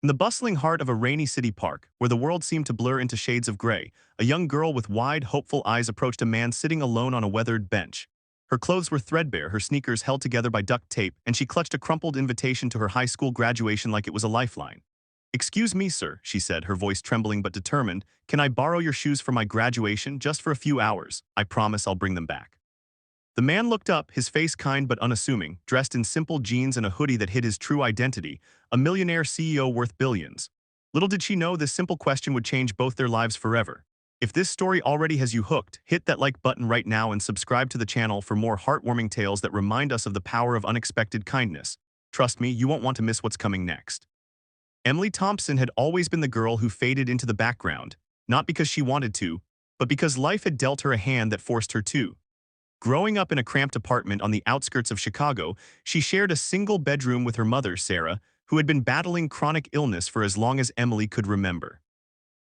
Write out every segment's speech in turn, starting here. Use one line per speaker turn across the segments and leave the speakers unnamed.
In the bustling heart of a rainy city park, where the world seemed to blur into shades of gray, a young girl with wide, hopeful eyes approached a man sitting alone on a weathered bench. Her clothes were threadbare, her sneakers held together by duct tape, and she clutched a crumpled invitation to her high school graduation like it was a lifeline. "Excuse me, sir," she said, her voice trembling but determined. "Can I borrow your shoes for my graduation, just for a few hours? I promise I'll bring them back." The man looked up, his face kind but unassuming, dressed in simple jeans and a hoodie that hid his true identity, a millionaire CEO worth billions. Little did she know this simple question would change both their lives forever. If this story already has you hooked, hit that like button right now and subscribe to the channel for more heartwarming tales that remind us of the power of unexpected kindness. Trust me, you won't want to miss what's coming next. Emily Thompson had always been the girl who faded into the background, not because she wanted to, but because life had dealt her a hand that forced her to. Growing up in a cramped apartment on the outskirts of Chicago, she shared a single bedroom with her mother, Sarah, who had been battling chronic illness for as long as Emily could remember.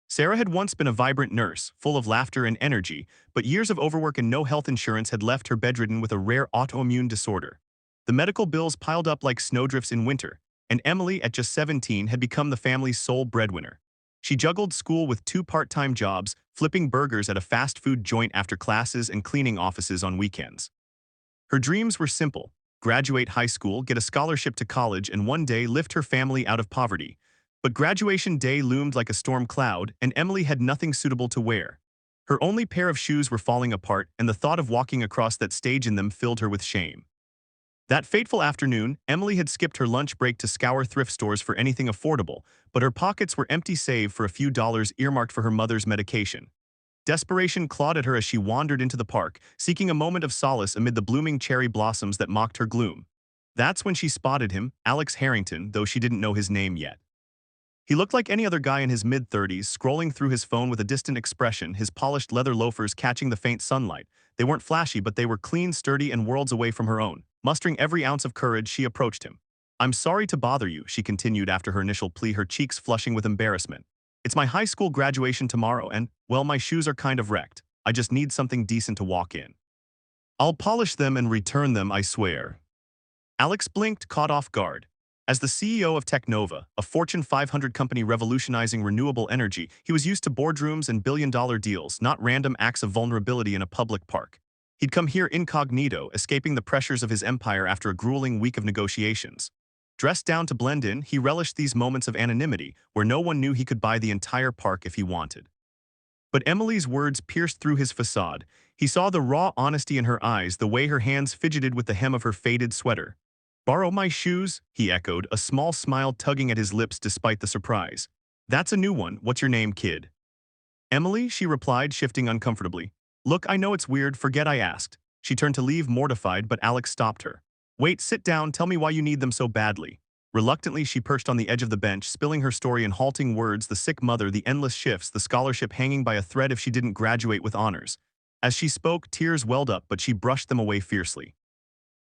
Sarah had once been a vibrant nurse, full of laughter and energy, but years of overwork and no health insurance had left her bedridden with a rare autoimmune disorder. The medical bills piled up like snowdrifts in winter, and Emily, at just 17, had become the family's sole breadwinner. She juggled school with two part-time jobs, flipping burgers at a fast food joint after classes and cleaning offices on weekends. Her dreams were simple: graduate high school, get a scholarship to college, and one day lift her family out of poverty. But graduation day loomed like a storm cloud, and Emily had nothing suitable to wear. Her only pair of shoes were falling apart, and the thought of walking across that stage in them filled her with shame. That fateful afternoon, Emily had skipped her lunch break to scour thrift stores for anything affordable, but her pockets were empty save for a few dollars earmarked for her mother's medication. Desperation clawed at her as she wandered into the park, seeking a moment of solace amid the blooming cherry blossoms that mocked her gloom. That's when she spotted him, Alex Harrington, though she didn't know his name yet. He looked like any other guy in his mid-30s, scrolling through his phone with a distant expression, his polished leather loafers catching the faint sunlight. They weren't flashy, but they were clean, sturdy, and worlds away from her own. Mustering every ounce of courage, she approached him. "I'm sorry to bother you," she continued after her initial plea, her cheeks flushing with embarrassment. "It's my high school graduation tomorrow and, well, my shoes are kind of wrecked. I just need something decent to walk in. I'll polish them and return them, I swear." Alex blinked, caught off guard. As the CEO of Technova, a Fortune 500 company revolutionizing renewable energy, he was used to boardrooms and billion-dollar deals, not random acts of vulnerability in a public park. He'd come here incognito, escaping the pressures of his empire after a grueling week of negotiations. Dressed down to blend in, he relished these moments of anonymity, where no one knew he could buy the entire park if he wanted. But Emily's words pierced through his facade. He saw the raw honesty in her eyes, the way her hands fidgeted with the hem of her faded sweater. "Borrow my shoes?" he echoed, a small smile tugging at his lips despite the surprise. "That's a new one. What's your name, kid?" "Emily," she replied, shifting uncomfortably. "Look, I know it's weird. Forget I asked." She turned to leave, mortified, but Alex stopped her. "Wait, sit down. Tell me why you need them so badly." Reluctantly, she perched on the edge of the bench, spilling her story in halting words: the sick mother, the endless shifts, the scholarship hanging by a thread if she didn't graduate with honors. As she spoke, tears welled up, but she brushed them away fiercely.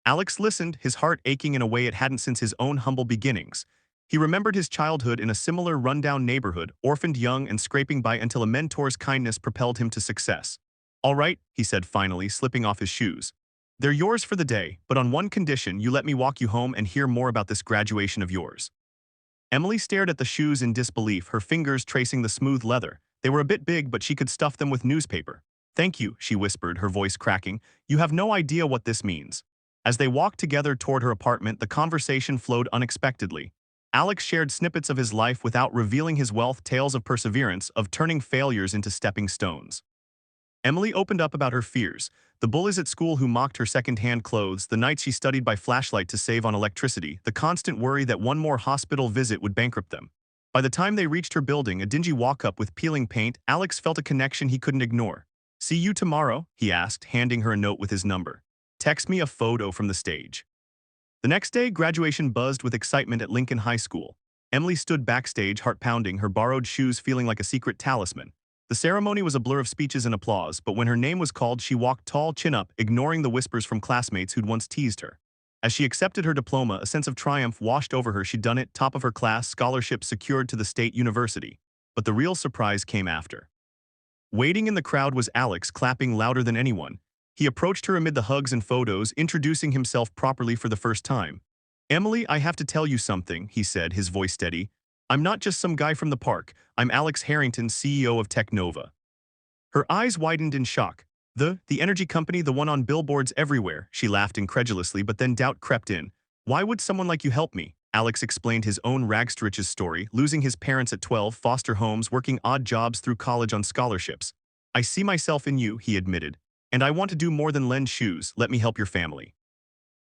Alex listened, his heart aching in a way it hadn't since his own humble beginnings. He remembered his childhood in a similar rundown neighborhood, orphaned young and scraping by until a mentor's kindness propelled him to success. "All right," he said finally, slipping off his shoes. "They're yours for the day, but on one condition: you let me walk you home and hear more about this graduation of yours." Emily stared at the shoes in disbelief, her fingers tracing the smooth leather. They were a bit big, but she could stuff them with newspaper. "Thank you," she whispered, her voice cracking. "You have no idea what this means." As they walked together toward her apartment, the conversation flowed unexpectedly. Alex shared snippets of his life without revealing his wealth, tales of perseverance, of turning failures into stepping stones. Emily opened up about her fears: the bullies at school who mocked her second-hand clothes, the nights she studied by flashlight to save on electricity, the constant worry that one more hospital visit would bankrupt them. By the time they reached her building, a dingy walk-up with peeling paint, Alex felt a connection he couldn't ignore. "See you tomorrow?" he asked, handing her a note with his number. "Text me a photo from the stage." The next day, graduation buzzed with excitement at Lincoln High School. Emily stood backstage, heart pounding, her borrowed shoes feeling like a secret talisman. The ceremony was a blur of speeches and applause, but when her name was called, she walked tall, chin up, ignoring the whispers from classmates who'd once teased her. As she accepted her diploma, a sense of triumph washed over her. She'd done it, top of her class, scholarship secured to the state university. But the real surprise came after. Waiting in the crowd was Alex, clapping louder than anyone. He approached her amid the hugs and photos, introducing himself properly for the first time. "Emily, I have to tell you something," he said, his voice steady. I'm not just some guy from the park. I'm Alex Harrington, CEO of Technova. Her eyes widened in shock. The energy company, the one on billboards everywhere. She laughed incredulously, but then doubt crept in. Why would someone like you help me? Alex explained his own rags to riches story, losing his parents at 12, foster homes, working odd jobs through college on scholarships. I see myself in you, he admitted. And I want to do more than lend shoes. Let me help your family.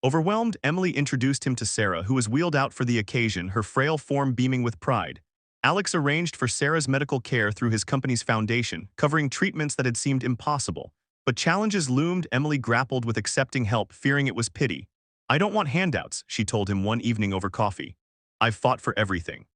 Overwhelmed, Emily introduced him to Sarah, who was wheeled out for the occasion, her frail form beaming with pride. Alex arranged for Sarah's medical care through his company's foundation, covering treatments that had seemed impossible. But challenges loomed. Emily grappled with accepting help, fearing it was pity. I don't want handouts, she told him one evening over coffee. I've fought for everything.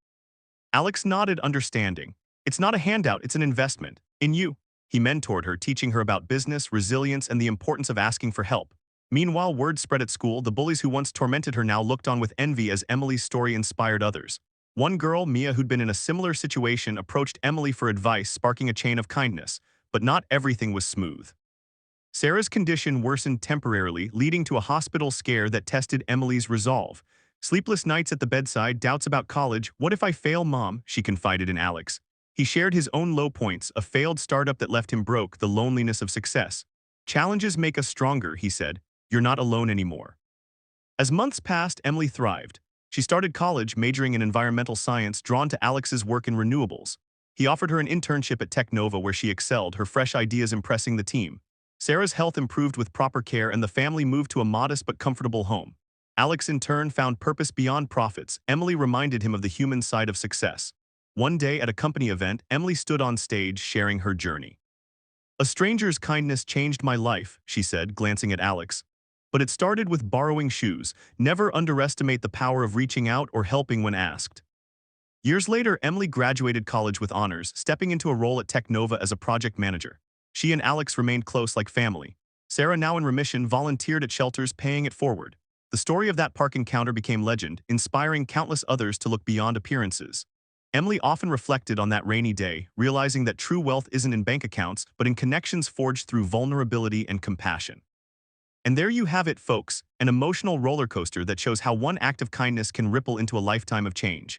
Alex nodded, understanding. It's not a handout, it's an investment. In you. He mentored her, teaching her about business, resilience, and the importance of asking for help. Meanwhile, word spread at school. The bullies who once tormented her now looked on with envy as Emily's story inspired others. One girl, Mia, who'd been in a similar situation, approached Emily for advice, sparking a chain of kindness. But not everything was smooth. Sarah's condition worsened temporarily, leading to a hospital scare that tested Emily's resolve. Sleepless nights at the bedside, doubts about college. What if I fail, Mom? She confided in Alex. He shared his own low points, a failed startup that left him broke, the loneliness of success. Challenges make us stronger, he said. You're not alone anymore. As months passed, Emily thrived. She started college, majoring in environmental science, drawn to Alex's work in renewables. He offered her an internship at Technova where she excelled, her fresh ideas impressing the team. Sarah's health improved with proper care and the family moved to a modest but comfortable home. Alex in turn found purpose beyond profits. Emily reminded him of the human side of success. One day at a company event, Emily stood on stage sharing her journey. A stranger's kindness changed my life, she said, glancing at Alex. But it started with borrowing shoes. Never underestimate the power of reaching out or helping when asked. Years later, Emily graduated college with honors, stepping into a role at Technova as a project manager. She and Alex remained close like family. Sarah, now in remission, volunteered at shelters, paying it forward. The story of that park encounter became legend, inspiring countless others to look beyond appearances. Emily often reflected on that rainy day, realizing that true wealth isn't in bank accounts, but in connections forged through vulnerability and compassion. And there you have it, folks, an emotional roller coaster that shows how one act of kindness can ripple into a lifetime of change.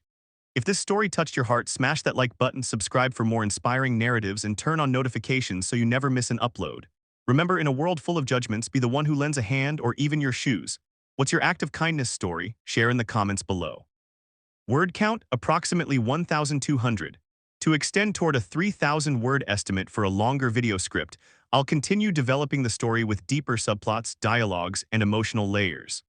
If this story touched your heart, smash that like button, subscribe for more inspiring narratives, and turn on notifications so you never miss an upload. Remember, in a world full of judgments, be the one who lends a hand or even your shoes. What's your act of kindness story? Share in the comments below. Word count, approximately 1,200. To extend toward a 3,000-word estimate for a longer video script, I'll continue developing the story with deeper subplots, dialogues, and emotional layers.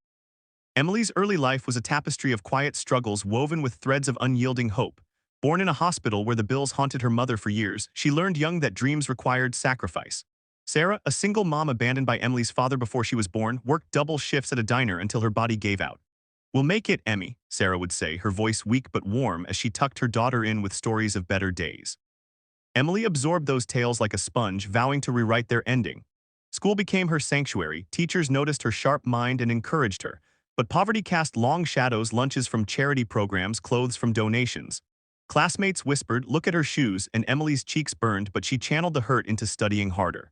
Emily's early life was a tapestry of quiet struggles woven with threads of unyielding hope. Born in a hospital where the bills haunted her mother for years, she learned young that dreams required sacrifice. Sarah, a single mom abandoned by Emily's father before she was born, worked double shifts at a diner until her body gave out. "We'll make it, Emmy," Sarah would say, her voice weak but warm as she tucked her daughter in with stories of better days. Emily absorbed those tales like a sponge, vowing to rewrite their ending. School became her sanctuary, teachers noticed her sharp mind and encouraged her. But poverty cast long shadows, lunches from charity programs, clothes from donations. Classmates whispered, "Look at her shoes," and Emily's cheeks burned, but she channeled the hurt into studying harder.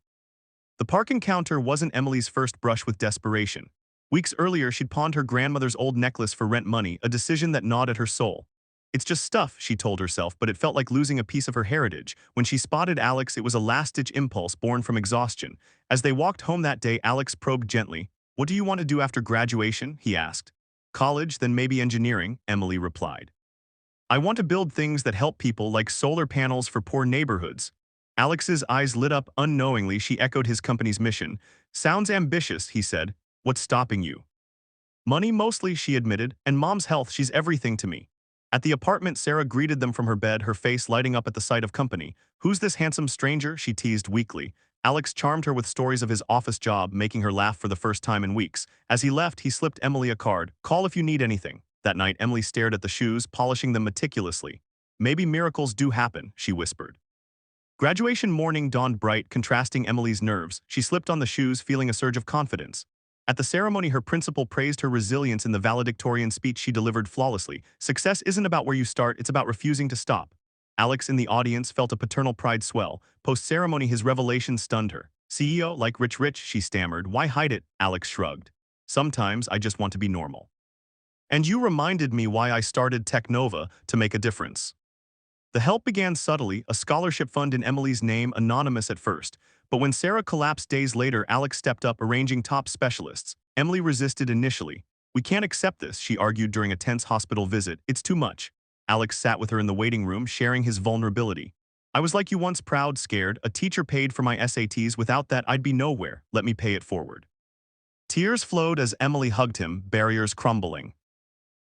The park encounter wasn't Emily's first brush with desperation. Weeks earlier, she'd pawned her grandmother's old necklace for rent money, a decision that gnawed at her soul. It's just stuff, she told herself, but it felt like losing a piece of her heritage. When she spotted Alex, it was a last-ditch impulse born from exhaustion. As they walked home that day, Alex probed gently. "What do you want to do after graduation?" he asked. "College, then maybe engineering," Emily replied. "I want to build things that help people, like solar panels for poor neighborhoods." Alex's eyes lit up. Unknowingly, she echoed his company's mission. "Sounds ambitious," he said. "What's stopping you?" "Money mostly," she admitted, "and Mom's health. She's everything to me." At the apartment, Sarah greeted them from her bed, her face lighting up at the sight of company. "Who's this handsome stranger?" she teased weakly. Alex charmed her with stories of his office job, making her laugh for the first time in weeks. As he left, he slipped Emily a card. "Call if you need anything." That night, Emily stared at the shoes, polishing them meticulously. "Maybe miracles do happen," she whispered. Graduation morning dawned bright, contrasting Emily's nerves. She slipped on the shoes, feeling a surge of confidence. At the ceremony, her principal praised her resilience in the valedictorian speech she delivered flawlessly. "Success isn't about where you start, it's about refusing to stop." Alex in the audience felt a paternal pride swell. Post-ceremony, his revelation stunned her. "CEO, like rich, she stammered. "Why hide it?" Alex shrugged. "Sometimes I just want to be normal." And you reminded me why I started Technova to make a difference. The help began subtly, a scholarship fund in Emily's name, anonymous at first. But when Sarah collapsed days later, Alex stepped up, arranging top specialists. Emily resisted initially. We can't accept this, she argued during a tense hospital visit. It's too much. Alex sat with her in the waiting room, sharing his vulnerability. I was like you once, proud, scared. A teacher paid for my SATs. Without that, I'd be nowhere. Let me pay it forward. Tears flowed as Emily hugged him, barriers crumbling.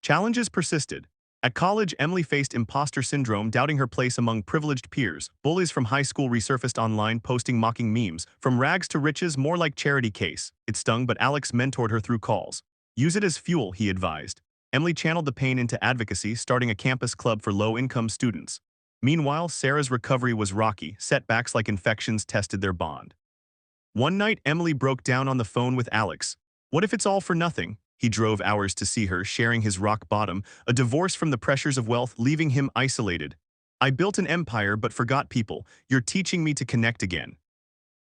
Challenges persisted. At college, Emily faced imposter syndrome, doubting her place among privileged peers. Bullies from high school resurfaced online, posting mocking memes. From rags to riches, more like charity case. It stung, but Alex mentored her through calls. Use it as fuel, he advised. Emily channeled the pain into advocacy, starting a campus club for low-income students. Meanwhile, Sarah's recovery was rocky. Setbacks like infections tested their bond. One night, Emily broke down on the phone with Alex. What if it's all for nothing? He drove hours to see her, sharing his rock bottom, a divorce from the pressures of wealth, leaving him isolated. I built an empire but forgot people. You're teaching me to connect again.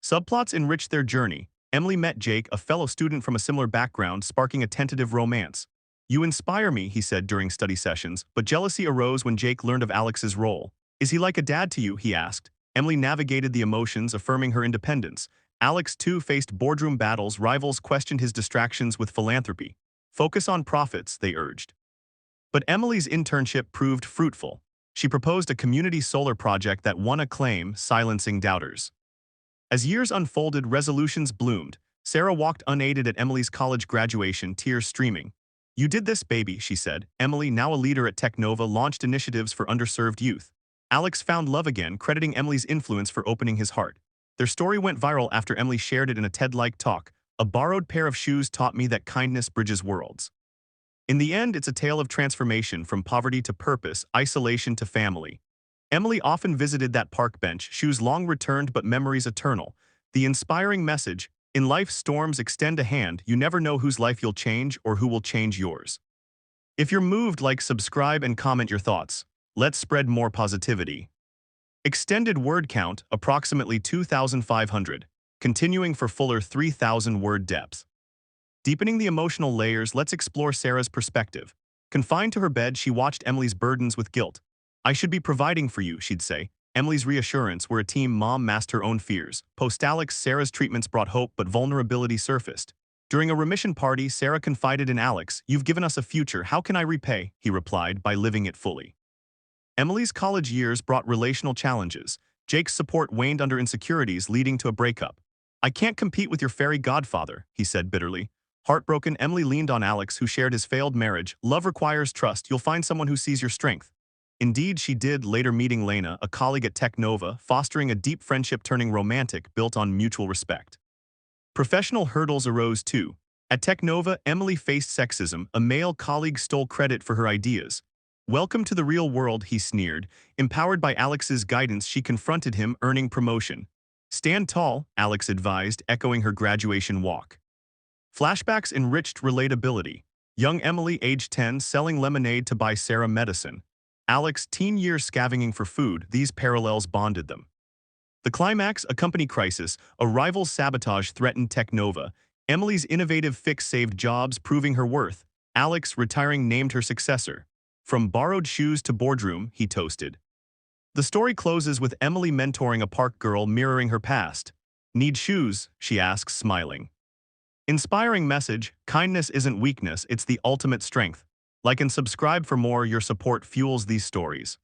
Subplots enriched their journey. Emily met Jake, a fellow student from a similar background, sparking a tentative romance. You inspire me, he said during study sessions, but jealousy arose when Jake learned of Alex's role. Is he like a dad to you, he asked. Emily navigated the emotions, affirming her independence. Alex, too, faced boardroom battles. Rivals questioned his distractions with philanthropy. Focus on profits, they urged. But Emily's internship proved fruitful. She proposed a community solar project that won acclaim, silencing doubters. As years unfolded, resolutions bloomed. Sarah walked unaided at Emily's college graduation, tears streaming. You did this, baby, she said. Emily, now a leader at Technova, launched initiatives for underserved youth. Alex found love again, crediting Emily's influence for opening his heart. Their story went viral after Emily shared it in a TED-like talk. A borrowed pair of shoes taught me that kindness bridges worlds. In the end, it's a tale of transformation, from poverty to purpose, isolation to family. Emily often visited that park bench, shoes long returned but memories eternal. The inspiring message: in life's storms, extend a hand. You never know whose life you'll change or who will change yours. If you're moved, like, subscribe, and comment your thoughts. Let's spread more positivity. Extended word count, approximately 2,500. Continuing for fuller 3,000 word depth. Deepening the emotional layers, let's explore Sarah's perspective. Confined to her bed, she watched Emily's burdens with guilt. I should be providing for you, she'd say. Emily's reassurance, where a team mom masked her own fears. Post-Alex, Sarah's treatments brought hope, but vulnerability surfaced. During a remission party, Sarah confided in Alex. You've given us a future, how can I repay? He replied, by living it fully. Emily's college years brought relational challenges. Jake's support waned under insecurities, leading to a breakup. I can't compete with your fairy godfather, he said bitterly. Heartbroken, Emily leaned on Alex, who shared his failed marriage. Love requires trust. You'll find someone who sees your strength. Indeed, she did, later meeting Lena, a colleague at Technova, fostering a deep friendship turning romantic, built on mutual respect. Professional hurdles arose too. At Technova, Emily faced sexism. A male colleague stole credit for her ideas. Welcome to the real world, he sneered. Empowered by Alex's guidance, she confronted him, earning promotion. Stand tall, Alex advised, echoing her graduation walk. Flashbacks enriched relatability. Young Emily, age 10, selling lemonade to buy Sarah medicine. Alex, teen years scavenging for food. These parallels bonded them. The climax, a company crisis. A rival's sabotage threatened Technova. Emily's innovative fix saved jobs, proving her worth. Alex, retiring, named her successor. From borrowed shoes to boardroom, he toasted. The story closes with Emily mentoring a park girl, mirroring her past. Need shoes? She asks, smiling. Inspiring message: kindness isn't weakness, it's the ultimate strength. Like and subscribe for more. Your support fuels these stories.